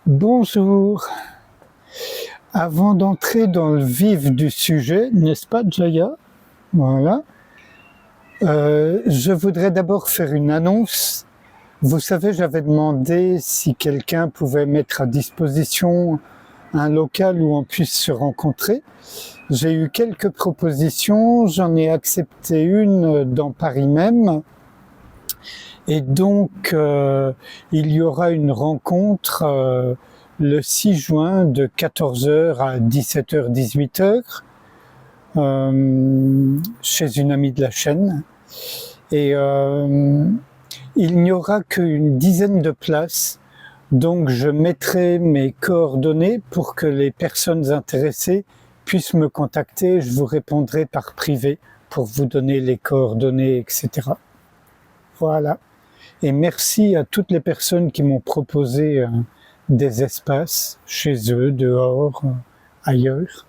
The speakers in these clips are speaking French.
Bonjour. Avant d'entrer dans le vif du sujet, n'est-ce pas, Jaya? Voilà. Je voudrais d'abord faire une annonce. Vous savez, j'avais demandé si quelqu'un pouvait mettre à disposition un local où on puisse se rencontrer. J'ai eu quelques propositions, j'en ai accepté une dans Paris même. Et donc, il y aura une rencontre le 6 juin de 14h à 17h, 18h chez une amie de la chaîne. Et il n'y aura qu'une dizaine de places. Donc, je mettrai mes coordonnées pour que les personnes intéressées puissent me contacter. Je vous répondrai par privé pour vous donner les coordonnées, etc. Voilà. Et merci à toutes les personnes qui m'ont proposé des espaces chez eux, dehors, ailleurs.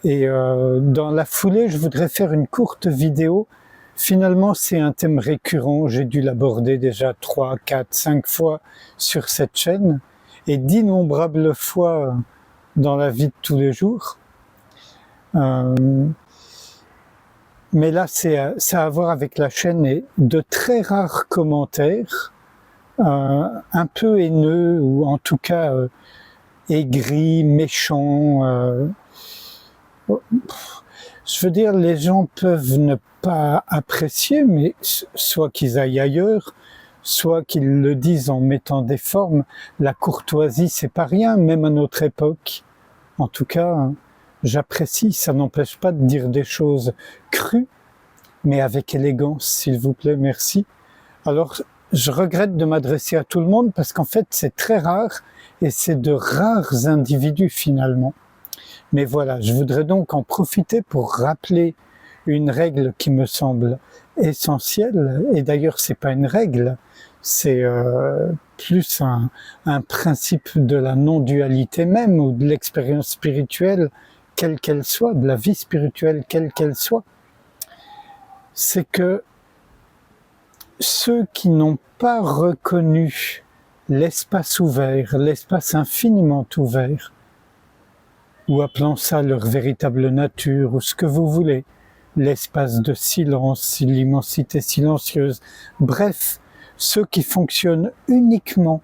Et dans la foulée, je voudrais faire une courte vidéo. Finalement, c'est un thème récurrent. J'ai dû l'aborder déjà 3, 4, 5 fois sur cette chaîne et d'innombrables fois dans la vie de tous les jours. Mais là, ça a à voir avec la chaîne et de très rares commentaires, un peu haineux ou en tout cas aigris, méchants. Je veux dire, les gens peuvent ne pas apprécier, mais soit qu'ils aillent ailleurs, soit qu'ils le disent en mettant des formes. La courtoisie, c'est pas rien, même à notre époque. En tout cas, j'apprécie, ça n'empêche pas de dire des choses crues, mais avec élégance, s'il vous plaît, merci. Alors, je regrette de m'adresser à tout le monde parce qu'en fait, c'est très rare et c'est de rares individus finalement. Mais voilà, je voudrais donc en profiter pour rappeler une règle qui me semble essentielle. Et d'ailleurs, c'est pas une règle, c'est plus un principe de la non-dualité même ou de l'expérience spirituelle, quelle qu'elle soit, de la vie spirituelle, quelle qu'elle soit. C'est que ceux qui n'ont pas reconnu l'espace ouvert, l'espace infiniment ouvert, ou appelons ça leur véritable nature, ou ce que vous voulez, l'espace de silence, l'immensité silencieuse, bref, ceux qui fonctionnent uniquement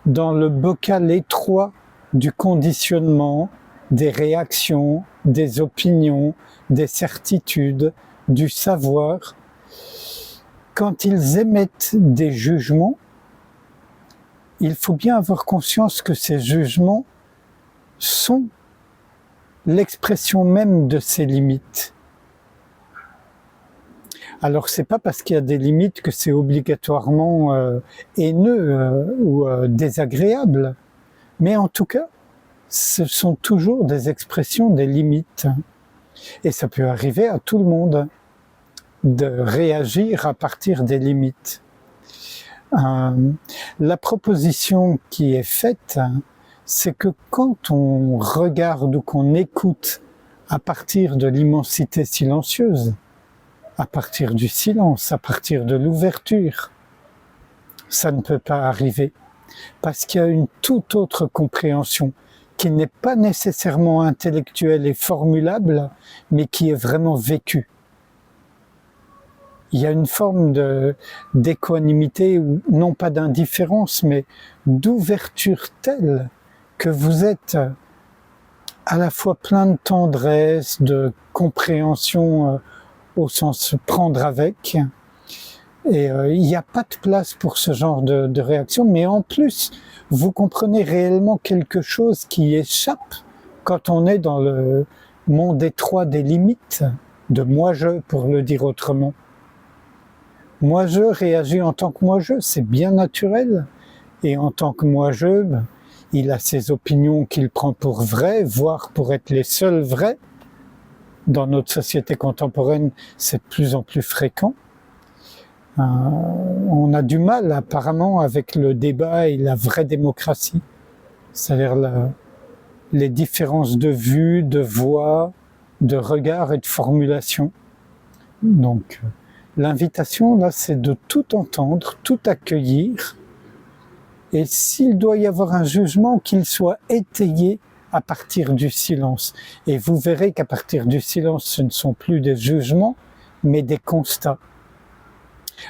dans le bocal étroit du conditionnement, des réactions, des opinions, des certitudes, du savoir, quand ils émettent des jugements, il faut bien avoir conscience que ces jugements sont l'expression même de ces limites. Alors c'est pas parce qu'il y a des limites que c'est obligatoirement haineux ou désagréable, mais en tout cas, ce sont toujours des expressions des limites. Et ça peut arriver à tout le monde de réagir à partir des limites. La proposition qui est faite, c'est que quand on regarde ou qu'on écoute à partir de l'immensité silencieuse, à partir du silence, à partir de l'ouverture, ça ne peut pas arriver, parce qu'il y a une toute autre compréhension qui n'est pas nécessairement intellectuelle et formulable, mais qui est vraiment vécue. Il y a une forme d'équanimité, ou non pas d'indifférence, mais d'ouverture telle que vous êtes à la fois plein de tendresse, de compréhension au sens prendre avec, et il n'y a pas de place pour ce genre de réaction, mais en plus, vous comprenez réellement quelque chose qui échappe quand on est dans le monde étroit des limites, de moi-je, pour le dire autrement. Moi-je réagit en tant que moi-je, c'est bien naturel, et en tant que moi-je, il a ses opinions qu'il prend pour vraies, voire pour être les seules vraies. Dans notre société contemporaine, c'est de plus en plus fréquent. On a du mal apparemment avec le débat et la vraie démocratie, c'est-à-dire les différences de vue, de voix, de regard et de formulation. Donc l'invitation là, c'est de tout entendre, tout accueillir, Et s'il doit y avoir un jugement, qu'il soit étayé à partir du silence. Et vous verrez qu'à partir du silence, ce ne sont plus des jugements, mais des constats.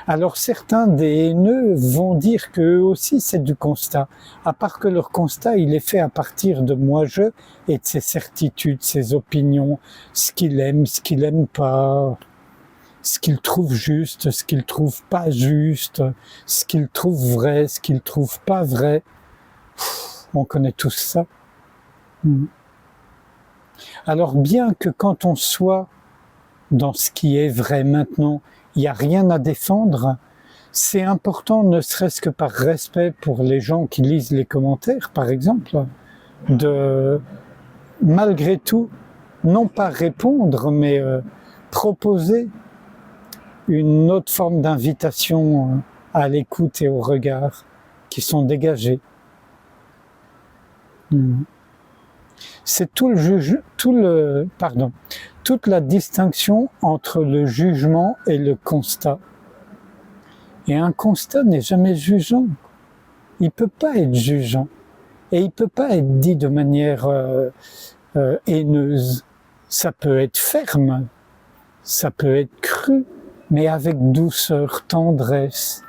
Alors certains des haineux vont dire qu'eux aussi c'est du constat, à part que leur constat il est fait à partir de moi-je et de ses certitudes, ses opinions, ce qu'il aime pas, ce qu'il trouve juste, ce qu'il trouve pas juste, ce qu'il trouve vrai, ce qu'il trouve pas vrai. On connaît tous ça. Alors bien que quand on soit dans ce qui est vrai maintenant, il n'y a rien à défendre, c'est important, ne serait-ce que par respect pour les gens qui lisent les commentaires, par exemple, de, malgré tout, non pas répondre, mais proposer une autre forme d'invitation à l'écoute et au regard qui sont dégagés. C'est toute la distinction entre le jugement et le constat. Et un constat n'est jamais jugeant. Il peut pas être jugeant. Et il peut pas être dit de manière haineuse. Ça peut être ferme, ça peut être cru, mais avec douceur, tendresse,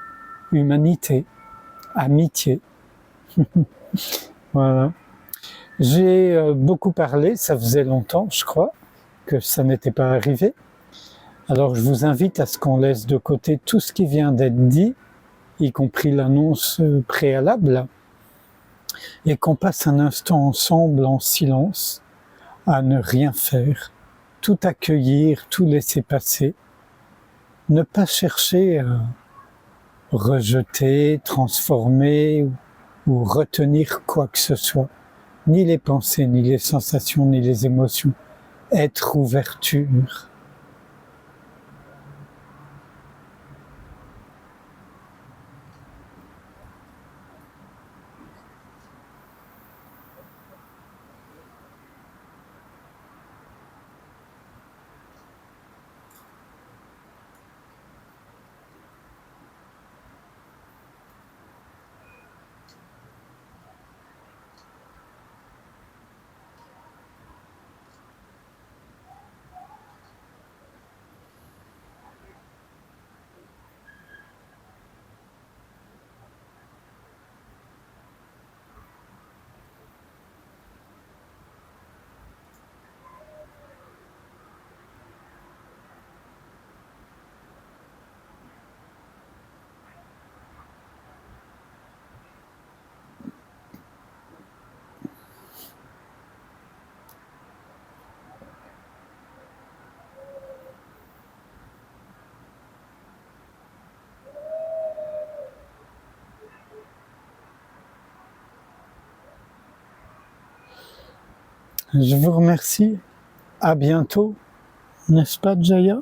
humanité, amitié. Voilà. J'ai beaucoup parlé, ça faisait longtemps, je crois, que ça n'était pas arrivé. Alors je vous invite à ce qu'on laisse de côté tout ce qui vient d'être dit, y compris l'annonce préalable, et qu'on passe un instant ensemble en silence, à ne rien faire, tout accueillir, tout laisser passer, ne pas chercher à rejeter, transformer ou retenir quoi que ce soit, ni les pensées, ni les sensations, ni les émotions. Être ouverture. Je vous remercie. À bientôt, n'est-ce pas, Jaya?